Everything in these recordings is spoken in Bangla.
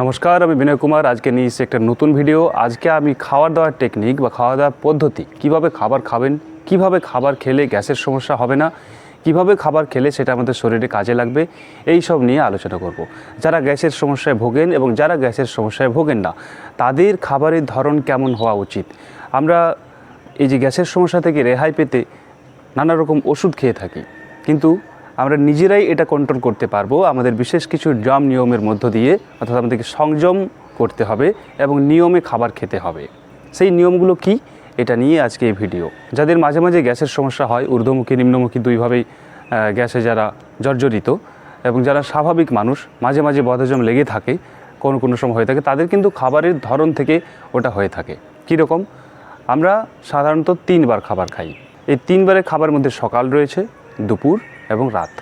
নমস্কার, আমি বিনয় কুমার। আজকে নিয়ে এসেছি একটা নতুন ভিডিও। আজকে আমি খাওয়ার দাওয়ার টেকনিক বা খাওয়া দাওয়ার পদ্ধতি, কিভাবে খাবার খাবেন, কিভাবে খাবার খেলে গ্যাসের সমস্যা হবে না, কিভাবে খাবার খেলে সেটা আমাদের শরীরে কাজে লাগবে, এই সব নিয়ে আলোচনা করব। যারা গ্যাসের সমস্যায় ভোগেন এবং যারা গ্যাসের সমস্যায় ভোগেন না, তাদের খাবারের ধরন কেমন হওয়া উচিত। আমরা এই যে গ্যাসের সমস্যা থেকে রেহাই পেতে নানা রকম ওষুধ খেয়ে থাকি, কিন্তু আমরা নিজেরাই এটা কন্ট্রোল করতে পারবো আমাদের বিশেষ কিছু নিয়মের মধ্য দিয়ে। অর্থাৎ আমাদেরকে সংযম করতে হবে এবং নিয়মে খাবার খেতে হবে। সেই নিয়মগুলো কি, এটা নিয়ে আজকে এই ভিডিও। যাদের মাঝে মাঝে গ্যাসের সমস্যা হয়, ঊর্ধ্বমুখী নিম্নমুখী দুইভাবেই গ্যাসে যারা জর্জরিত, এবং যারা স্বাভাবিক মানুষ মাঝে মাঝে বদহজম লেগে থাকে, কোনো কোনো সময় হয়ে থাকে, তাদের কিন্তু খাবারের ধরন থেকে ওটা হয়ে থাকে। কীরকম? আমরা সাধারণত 3 বার খাবার খাই। এই 3 বারের খাবারের মধ্যে সকাল রয়েছে, দুপুর এবং রাত।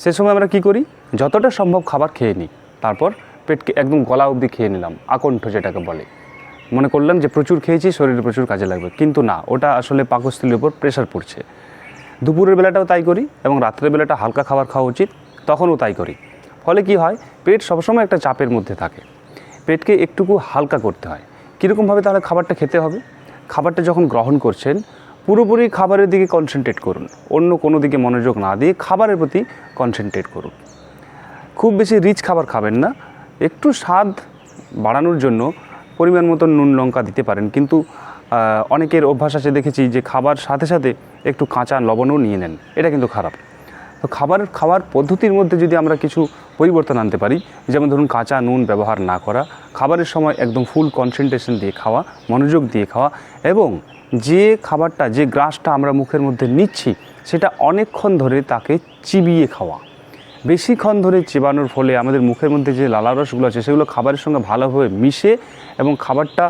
সে সময় আমরা কি করি, যতটা সম্ভব খাবার খেয়ে নিই, তারপর পেটকে একদম গলা অবধি খেয়ে নিলাম, আকণ্ঠ যেটাকে বলে। মনে করলাম যে প্রচুর খেয়েছি, শরীরে প্রচুর কাজে লাগবে, কিন্তু না, ওটা আসলে পাকস্থলীর উপর প্রেশার পড়ছে। দুপুরের বেলাটাও তাই করি এবং রাত্রের বেলাটা হালকা খাবার খাওয়া উচিত, তখনও তাই করি। ফলে কি হয়, পেট সবসময় একটা চাপের মধ্যে থাকে। পেটকে একটুকু হালকা করতে হয়। কীরকমভাবে তাহলে খাবারটা খেতে হবে? খাবারটা যখন গ্রহণ করছেন, পুরোপুরি খাবারের দিকে কনসেন্ট্রেট করুন, অন্য কোনো দিকে মনোযোগ না দিয়ে খাবারের প্রতি কনসেন্ট্রেট করুন। খুব বেশি রিচ খাবার খাবেন না, একটু স্বাদ বাড়ানোর জন্য পরিমাণ মতো নুন লঙ্কা দিতে পারেন, কিন্তু অনেকের অভ্যাস আছে দেখেছি যে খাবার সাথে সাথে একটু কাঁচা লবণও নিয়ে নেন, এটা কিন্তু খারাপ। তো খাওয়ার পদ্ধতির মধ্যে যদি আমরা কিছু পরিবর্তন আনতে পারি, যেমন ধরুন কাঁচা নুন ব্যবহার না করা, খাবারের সময় একদম ফুল কনসেন্ট্রেশন দিয়ে খাওয়া, মনোযোগ দিয়ে খাওয়া, এবং যে খাবারটা, যে গ্রাসটা আমরা মুখের মধ্যে নিচ্ছি সেটা অনেকক্ষণ ধরে তাকে চিবিয়ে খাওয়া। বেশিক্ষণ ধরে চিবানোর ফলে আমাদের মুখের মধ্যে যে লালারসগুলো আছে সেগুলো খাবারের সঙ্গে ভালোভাবে মিশে এবং খাবারটা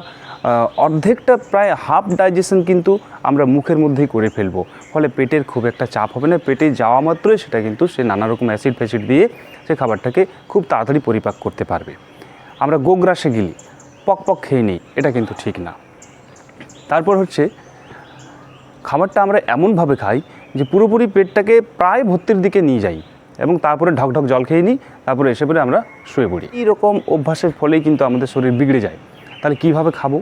অর্ধেকটা, প্রায় হাফ ডাইজেশন কিন্তু আমরা মুখের মধ্যেই করে ফেলবো। ফলে পেটের খুব একটা চাপ হবে না। পেটে যাওয়া মাত্রই সেটা কিন্তু সে নানা রকম অ্যাসিড ফ্যাসিড দিয়ে সে খাবারটাকে খুব তাড়াতাড়ি পরিপাক করতে পারবে। আমরা গোগ্রাসে গিলি, পক পক খেয়ে নিই, এটা কিন্তু ঠিক না। তারপর হচ্ছে, খাবারটা আমরা এমনভাবে খাই যে পুরোপুরি পেটটাকে প্রায় ভর্তির দিকে নিয়ে যাই এবং তারপরে ঢকঢক জল খেয়ে নিই, তারপরে এসে পরে আমরা শুয়ে পড়ি। এইরকম অভ্যাসের ফলেই কিন্তু আমাদের শরীর বিগড়ে যায়। তাহলে কীভাবে খাবো?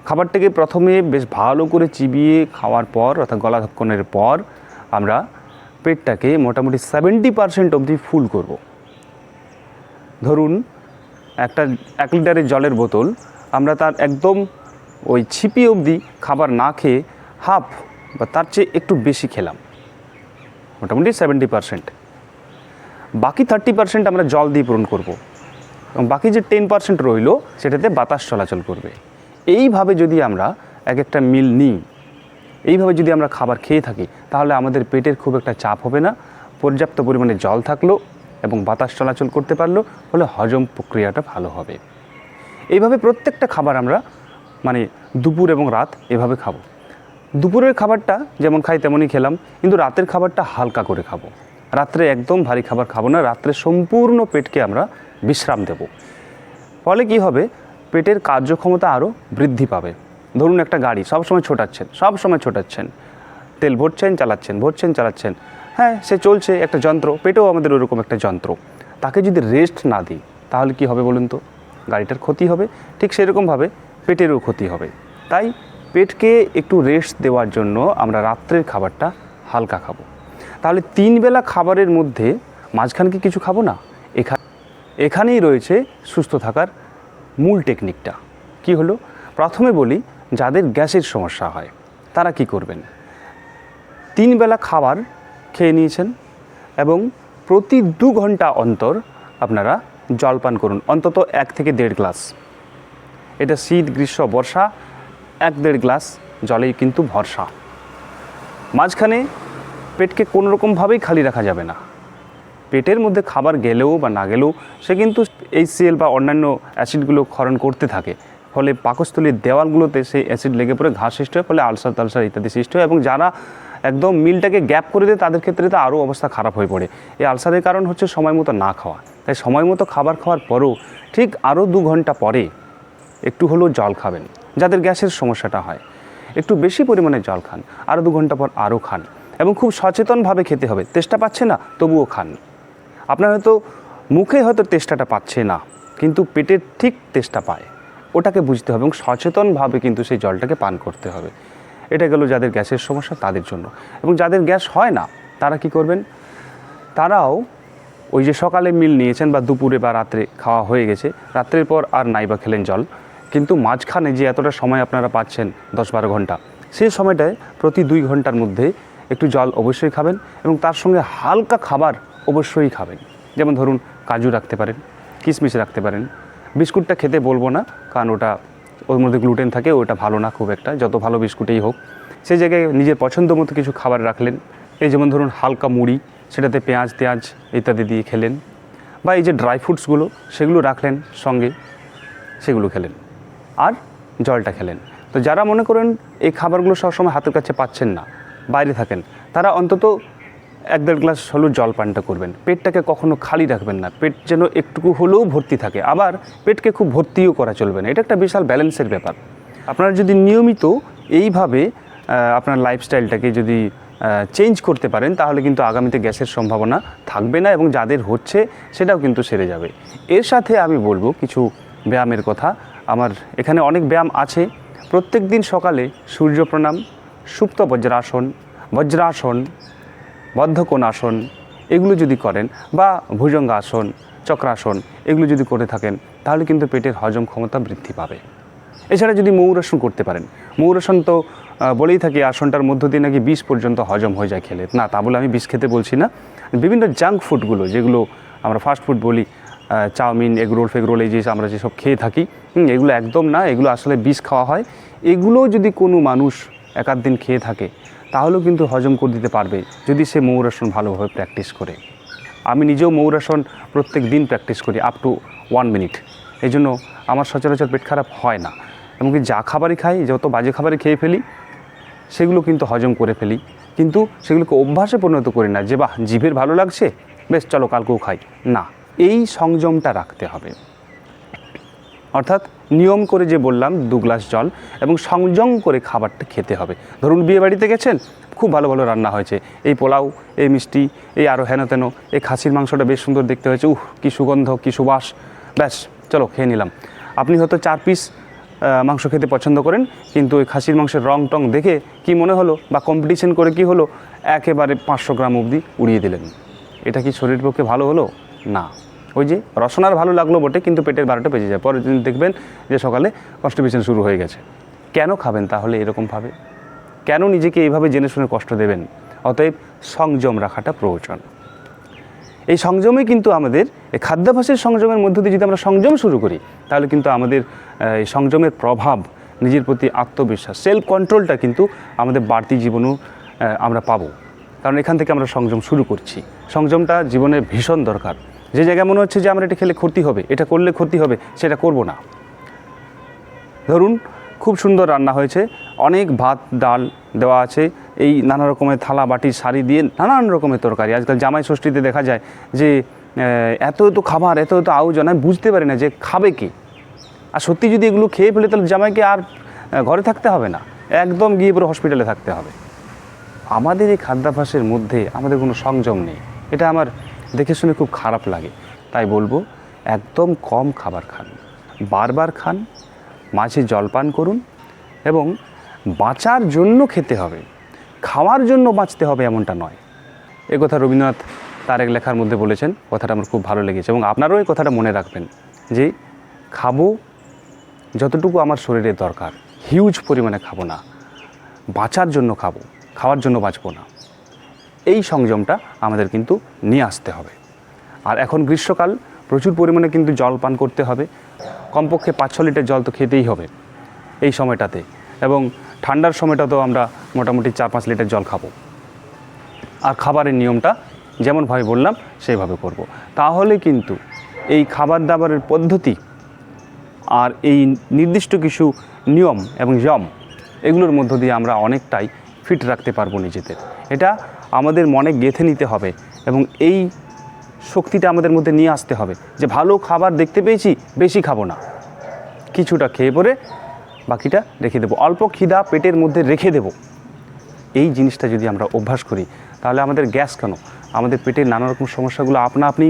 খাবারটাকে প্রথমে বেশ ভালো করে চিবিয়ে খাওয়ার পর, অর্থাৎ গলা ধক্কনের পর, আমরা পেটটাকে মোটামুটি 70% অবধি ফুল করব। ধরুন 1 লিটারের জলের বোতল, আমরা তার একদম ওই ছিপি অবধি খাবার না খেয়ে হাফ বা তার চেয়ে একটু বেশি খেলাম, মোটামুটি 70%। বাকি 30% আমরা জল দিয়ে পূরণ করব এবং বাকি যে 10% রইল সেটাতে বাতাস চলাচল করবে। এইভাবে যদি আমরা এক একটা মিল নিই, এইভাবে যদি আমরা খাবার খেয়ে থাকি, তাহলে আমাদের পেটের খুব একটা চাপ হবে না, পর্যাপ্ত পরিমাণে জল থাকলো এবং বাতাস চলাচল করতে পারলো, ফলে হজম প্রক্রিয়াটা ভালো হবে। এইভাবে প্রত্যেকটা খাবার আমরা দুপুর এবং রাত এভাবে খাবো। দুপুরের খাবারটা যেমন খাই তেমনই খেলাম, কিন্তু রাতের খাবারটা হালকা করে খাবো। রাত্রে একদম ভারী খাবার খাবো না, রাত্রে সম্পূর্ণ পেটকে আমরা বিশ্রাম দেব। ফলে কি হবে, পেটের কার্যক্ষমতা আরও বৃদ্ধি পাবে। ধরুন একটা গাড়ি সবসময় ছোটাচ্ছেন, তেল ভরছেন চালাচ্ছেন, হ্যাঁ সে চলছে, একটা যন্ত্র, পেটেও আমাদের ওরকম একটা যন্ত্র। তাকে যদি রেস্ট না দিই তাহলে কি হবে বলুন তো? গাড়িটার ক্ষতি হবে, ঠিক সেরকমভাবে পেটেরও ক্ষতি হবে। তাই পেটকে একটু রেস্ট দেওয়ার জন্য আমরা রাত্রের খাবারটা হালকা খাবো। তাহলে 3 বেলা খাবারের মধ্যে মাঝখানে কি কিছু খাবো না? এখানেই রয়েছে সুস্থ থাকার মূল টেকনিকটা। কি হলো? প্রথমে বলি, যাদের গ্যাসের সমস্যা হয় তারা কি করবেন? 3 বেলা খাবার খেয়ে নিয়েছেন এবং প্রতি 2 ঘন্টা অন্তর আপনারা জল পান করুন, অন্তত 1 থেকে 1.5 গ্লাস। এটা শীত, গ্রীষ্ম, বর্ষা 1-1.5 গ্লাস জলেই কিন্তু ভরসা। মাঝখানে পেটকে কোনো রকমভাবেই খালি রাখা যাবে না। পেটের মধ্যে খাবার গেলেও বা না গেলেও সে কিন্তু HCl বা অন্যান্য অ্যাসিডগুলো ক্ষরণ করতে থাকে, ফলে পাকস্থলীর দেওয়ালগুলোতে সেই অ্যাসিড লেগে পড়ে ঘা সৃষ্টি হয়, ফলে আলসার টালসার ইত্যাদি সৃষ্টি হয়। এবং যারা একদম মিলটাকে গ্যাপ করে দেয় তাদের ক্ষেত্রে তো আরও অবস্থা খারাপ হয়ে পড়ে। এই আলসারের কারণ হচ্ছে সময় মতো না খাওয়া। তাই সময় মতো খাবার খাওয়ার পরও ঠিক আরও 2 ঘন্টা পরে একটু হলেও জল খাবেন। যাদের গ্যাসের সমস্যাটা হয় একটু বেশি পরিমাণে জল খান, আরও 2 ঘন্টা পর আরও খান, এবং খুব সচেতনভাবে খেতে হবে। তেষ্টা পাচ্ছে না তবুও খান। আপনার হয়তো মুখে হয়তো তেষ্টাটা পাচ্ছে না, কিন্তু পেটের ঠিক তেষ্টা পায়, ওটাকে বুঝতে হবে এবং সচেতনভাবে কিন্তু সেই জলটাকে পান করতে হবে। এটা গেল যাদের গ্যাসের সমস্যা তাদের জন্য। এবং যাদের গ্যাস হয় না তারা কি করবেন, তারাও ওই যে সকালে মিল নিয়েছেন বা দুপুরে বা রাত্রে খাওয়া হয়ে গেছে, রাত্রের পর আর নাই বা খেলেন জল, কিন্তু মাঝখানে যে এতটা সময় আপনারা পাচ্ছেন 10-12 ঘন্টা, সেই সময়টায় প্রতি 2 ঘন্টার মধ্যে একটু জল অবশ্যই খাবেন এবং তার সঙ্গে হালকা খাবার অবশ্যই খাবেন। যেমন ধরুন কাজু রাখতে পারেন, কিশমিশ রাখতে পারেন। বিস্কুটটা খেতে বলবো না, কারণ ওটা ওর মধ্যে গ্লুটেন থাকে, ওটা ভালো না খুব একটা, যত ভালো বিস্কুটেই হোক। সেই জায়গায় নিজের পছন্দ মতো কিছু খাবার রাখলেন, এই যেমন ধরুন হালকা মুড়ি, সেটাতে পেঁয়াজ ইত্যাদি দিয়ে খেলেন, বা এই যে ড্রাই ফ্রুটসগুলো সেগুলো রাখলেন সঙ্গে, সেগুলো খেলেন আর জলটা খেলেন। তো যারা মনে করেন এই খাবারগুলো সবসময় হাতের কাছে পাচ্ছেন না, বাইরে থাকেন, তারা অন্তত 1-1.5 গ্লাস হলেও জল পানটা করবেন। পেটটাকে কখনো খালি রাখবেন না, পেট যেন একটুকু হলেও ভর্তি থাকে, আবার পেটকে খুব ভর্তিও করা চলবে না। এটা একটা বিশাল ব্যালেন্সের ব্যাপার। আপনারা যদি নিয়মিত এইভাবে আপনার লাইফস্টাইলটাকে যদি চেঞ্জ করতে পারেন, তাহলে কিন্তু আগামীতে গ্যাসের সম্ভাবনা থাকবে না এবং যাদের হচ্ছে সেটাও কিন্তু সেরে যাবে। এর সাথে আমি বলবো কিছু ব্যায়ামের কথা। আমার এখানে অনেক ব্যায়াম আছে। প্রত্যেক দিন সকালে সূর্য প্রণাম, সুপ্ত বজ্রাসন, বদ্ধকোণাসন, এগুলো যদি করেন, বা ভুজঙ্গাসন, চক্রাসন, এগুলো যদি করে থাকেন, তাহলে কিন্তু পেটের হজম ক্ষমতা বৃদ্ধি পাবে। এছাড়া যদি ময়ূরাসন করতে পারেন, ময়ূরাসন তো বলেই থাকি আসনটার মধ্য দিয়ে নাকি 20 পর্যন্ত হজম হয়ে যায় খেলে। না, তা বলে আমি বিষ খেতে বলছি না। বিভিন্ন জাঙ্ক ফুডগুলো, যেগুলো আমরা ফাস্ট ফুড বলি, চাউমিন, এগরোল ফেগরোল, এই যে আমরা যেসব খেয়ে থাকি, এগুলো একদম না, এগুলো আসলে বিষ খাওয়া হয়। এগুলো যদি কোনো মানুষ 1-8 দিন খেয়ে থাকে, তাহলেও কিন্তু হজম করে দিতে পারবে, যদি সে ময়ূরাসন ভালোভাবে প্র্যাকটিস করে। আমি নিজেও ময়ূরাসন প্রত্যেক দিন প্র্যাকটিস করি আপ টু 1 মিনিট। এই জন্য আমার সচরাচর পেট খারাপ হয় না। এমনকি যা খাবারই খাই, যত বাজে খাবারই খেয়ে ফেলি, সেগুলো কিন্তু হজম করে ফেলি, কিন্তু সেগুলোকে অভ্যাসে পরিণত করি না যে বাহ জিভের ভালো লাগছে, বেশ চলো কালকেও খাই। না, এই সংযমটা রাখতে হবে। অর্থাৎ নিয়ম করে যে বললাম 2 গ্লাস জল এবং সংযম করে খাবারটা খেতে হবে। ধরুন বিয়ে বাড়িতে গেছেন, খুব ভালো ভালো রান্না হয়েছে, এই পোলাও, এই মিষ্টি, এই আরও হেন তেন, এই খাসির মাংসটা বেশ সুন্দর দেখতে হয়েছে, কী সুগন্ধ, কী সুবাস, ব্যাস চলো খেয়ে নিলাম। আপনি হয়তো 4 পিস মাংস খেতে পছন্দ করেন, কিন্তু ওই খাসির মাংসের রং টং দেখে কি মনে হলো, বা কম্পিটিশন করে কি হলো, একেবারে 500 গ্রাম অবধি উড়িয়ে দিলেন। এটা কি শরীরের পক্ষে ভালো হলো? না। ওই যে রসনার ভালো লাগলো বটে, কিন্তু পেটের 12টা বেজে যায়, পরের দিন দেখবেন যে সকালে কনস্টিপেশন শুরু হয়ে গেছে। কেন খাবেন তাহলে এরকমভাবে? কেন নিজেকে এইভাবে জেনে শুনে কষ্ট দেবেন? অতএব সংযম রাখাটা প্রয়োজন। এই সংযমে কিন্তু আমাদের এই খাদ্যাভ্যাসের সংযমের মধ্য দিয়ে যদি আমরা সংযম শুরু করি, তাহলে কিন্তু আমাদের এই সংযমের প্রভাব, নিজের প্রতি আত্মবিশ্বাস, সেলফ কন্ট্রোলটা কিন্তু আমাদের বাড়তি জীবনেও আমরা পাবো। কারণ এখান থেকে আমরা সংযম শুরু করছি। সংযমটা জীবনে ভীষণ দরকার। যে জায়গায় মনে হচ্ছে যে আমরা এটা খেলে ক্ষতি হবে, এটা করলে ক্ষতি হবে, সেটা করব না। ধরুন খুব সুন্দর রান্না হয়েছে, অনেক ভাত ডাল দেওয়া আছে, এই নানা রকমের থালা বাটি শাড়ি দিয়ে নানান রকমের তরকারি। আজকাল জামাই ষষ্ঠীতে দেখা যায় যে এত খাবার, এত আয়োজন, আমি বুঝতে পারি না যে খাবে কি। আর সত্যি যদি এগুলো খেয়ে ফেলে, তাহলে জামাইকে আর ঘরে থাকতে হবে না, একদম গিয়ে পুরো হসপিটালে থাকতে হবে। আমাদের এই খাদ্যাভ্যাসের মধ্যে আমাদের কোনো সংযম নেই, এটা আমার দেখে শুনে খুব খারাপ লাগে। তাই বলবো, একদম কম খাবার খান, বারবার খান, মাঝে জলপান করুন, এবং বাঁচার জন্য খেতে হবে, খাওয়ার জন্য বাঁচতে হবে এমনটা নয়। এ কথা রবীন্দ্রনাথ তার এক লেখার মধ্যে বলেছেন, কথাটা আমার খুব ভালো লেগেছে, এবং আপনারাও এই কথাটা মনে রাখবেন যে খাবো যতটুকু আমার শরীরে দরকার, হিউজ পরিমাণে খাবো না, বাঁচার জন্য খাবো, খাওয়ার জন্য বাঁচবো না। এই সংযমটা আমাদের কিন্তু নিয়ে আসতে হবে। আর এখন গ্রীষ্মকাল, প্রচুর পরিমাণে কিন্তু জল পান করতে হবে, কমপক্ষে 5-6 লিটার জল তো খেতেই হবে এই সময়টাতে, এবং ঠান্ডার সময়টা তো আমরা মোটামুটি 4-5 লিটার জল খাবো। আর খাবারের নিয়মটা যেমনভাবে বললাম সেইভাবে করব। তাহলে কিন্তু এই খাবার দাবারের পদ্ধতি আর এই নির্দিষ্ট কিছু নিয়ম এবং যম, এগুলোর মধ্য দিয়ে আমরা অনেকটাই ফিট রাখতে পারবো নিজেদের। এটা আমাদের মনে গেঁথে নিতে হবে এবং এই শক্তিটা আমাদের মধ্যে নিয়ে আসতে হবে যে ভালো খাবার দেখতে পেয়েছি, বেশি খাবো না, কিছুটা খেয়ে পরে বাকিটা রেখে দেবো, অল্প খিদা পেটের মধ্যে রেখে দেব। এই জিনিসটা যদি আমরা অভ্যাস করি, তাহলে আমাদের গ্যাস কেন, আমাদের পেটের নানা রকম সমস্যাগুলো আপনা আপনি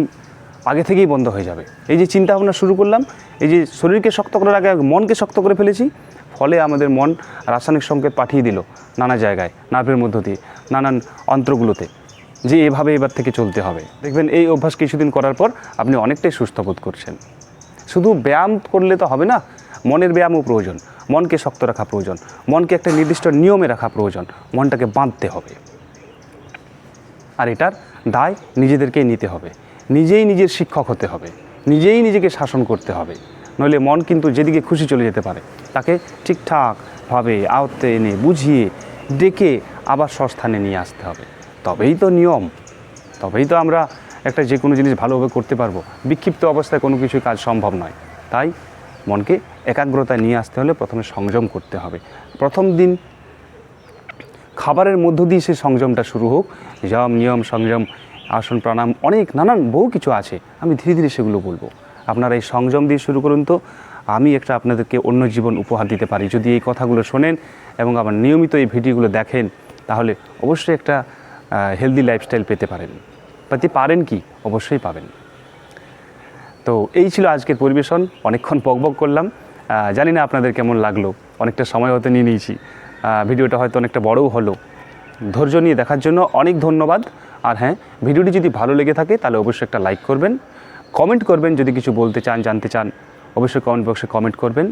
আগে থেকেই বন্ধ হয়ে যাবে। এই যে চিন্তা ভাবনা শুরু করলাম, এই যে শরীরকে শক্ত করার আগে মনকে শক্ত করে ফেলেছি, ফলে আমাদের মন রাসায়নিক সংকেত পাঠিয়ে দিল নানা জায়গায়, নার্ভের মধ্য দিয়ে, নানান অন্ত্রগুলোতে, যে এভাবে এবার থেকে চলতে হবে। দেখবেন এই অভ্যাস কিছুদিন করার পর আপনি অনেকটাই সুস্থ বোধ করছেন। শুধু ব্যায়াম করলে তো হবে না, মনের ব্যায়ামও প্রয়োজন, মনকে শক্ত রাখা প্রয়োজন, মনকে একটা নির্দিষ্ট নিয়মে রাখা প্রয়োজন, মনটাকে বাঁধতে হবে। আর এটার দায় নিজেদেরকেই নিতে হবে, নিজেই নিজের শিক্ষক হতে হবে, নিজেই নিজেকে শাসন করতে হবে। নইলে মন কিন্তু যেদিকে খুশি চলে যেতে পারে। তাকে ঠিকঠাকভাবে আয়ত্তে এনে বুঝিয়ে ডেকে আবার স্বস্থানে নিয়ে আসতে হবে। তবেই তো নিয়ম, তবেই তো আমরা একটা যে কোনো জিনিস ভালোভাবে করতে পারবো। বিক্ষিপ্ত অবস্থায় কোনো কিছুই কাজ সম্ভব নয়। তাই মনকে একাগ্রতা নিয়ে আসতে হলে প্রথমে সংযম করতে হবে। প্রথম দিন খাবারের মধ্য দিয়ে সেই সংযমটা শুরু হোক। যম, নিয়ম, সংযম, আসন, প্রাণায়াম, অনেক নানান বহু কিছু আছে, আমি ধীরে ধীরে সেগুলো বলবো। আপনারা এই সংযম দিয়ে শুরু করুন, তো আমি একটা আপনাদেরকে অন্য জীবন উপহার দিতে পারি। যদি এই কথাগুলো শোনেন এবং আমার নিয়মিত এই ভিডিওগুলো দেখেন, তাহলে অবশ্যই একটা হেলদি লাইফস্টাইল পেতে পারেন কি? অবশ্যই পাবেন। তো এই ছিল আজকের পরিবেশন। অনেকক্ষণ বকবক করলাম, জানি না আপনাদের কেমন লাগলো। অনেকটা সময় হতে নিয়ে নিয়েছি, ভিডিওটা হয়তো অনেকটা বড়ও হলো। ধৈর্য নিয়ে দেখার জন্য অনেক ধন্যবাদ। আর হ্যাঁ, ভিডিওটি যদি ভালো লেগে থাকে তাহলে অবশ্যই একটা লাইক করবেন, কমেন্ট করবেন, যদি কিছু বলতে চান, জানতে চান, অবশ্যই কমেন্ট বক্সে কমেন্ট করবেন।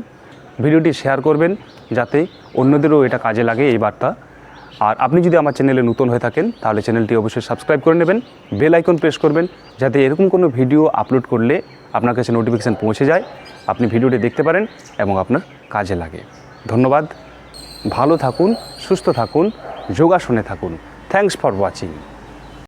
ভিডিওটি শেয়ার করবেন যাতে অন্যদেরও এটা কাজে লাগে, এই বার্তা। আর আপনি যদি আমার চ্যানেলে নতুন হয়ে থাকেন তাহলে চ্যানেলটি অবশ্যই সাবস্ক্রাইব করে নেবেন, বেল আইকন প্রেস করবেন, যাতে এরকম কোনো ভিডিও আপলোড করলে আপনার কাছে নোটিফিকেশান পৌঁছে যায়, আপনি ভিডিওটি দেখতে পারেন এবং আপনার কাজে লাগে। ধন্যবাদ, ভালো থাকুন, সুস্থ থাকুন, যোগাসনে থাকুন। Thanks for watching.